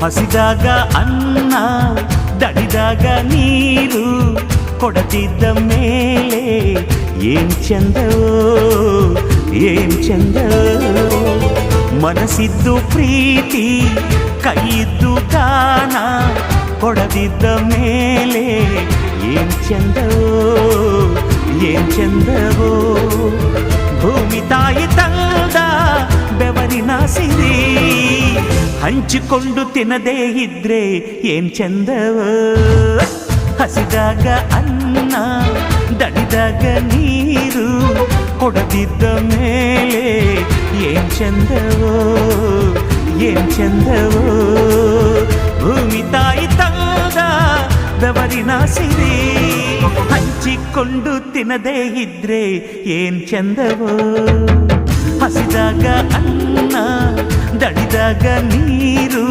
ಹಸಿದಾಗ ಅನ್ನ ದಣಿದಾಗ ನೀರು ಕೊಡದಿದ್ದ ಮೇಲೆ ಏನ್ ಚಂದವೋ ಏನ್ ಚಂದವೋ. ಮನಸ್ಸಿದ್ದು ಪ್ರೀತಿ ಕೈಯಿದ್ದು ದಾನ ಕೊಡದಿದ್ದ ಮೇಲೆ ಏನ್ ಚಂದವೋ ಏನ್ ಚಂದವೋ. ಭೂಮಿ ತಾಯಿ ತಂದ ಬೆವರಿನ ಸಿರಿ ಹಂಚಿಕೊಂಡು ತಿನ್ನದೇ ಇದ್ರೆ ಏನ್ ಚಂದವೋ. ಹಸಿದಾಗ ಅನ್ನ ದಣಿದಾಗ ನೀರು ಕೊಡದಿದ್ದ ಮೇಲೆ ಏನ್ ಚಂದವೋ ಏನ್ ಚಂದವೋ. ಭೂಮಿ ತಾಯಿ ತಂದ ಬೆವರಿನ ಸಿರಿ ಹಂಚಿಕೊಂಡು ತಿನ್ನದೇ ಇದ್ರೆ ಏನ್ ಚಂದವೋ. ಹಸಿದಾಗ ಅನ್ನ ದಣಿದಾಗ ನೀರು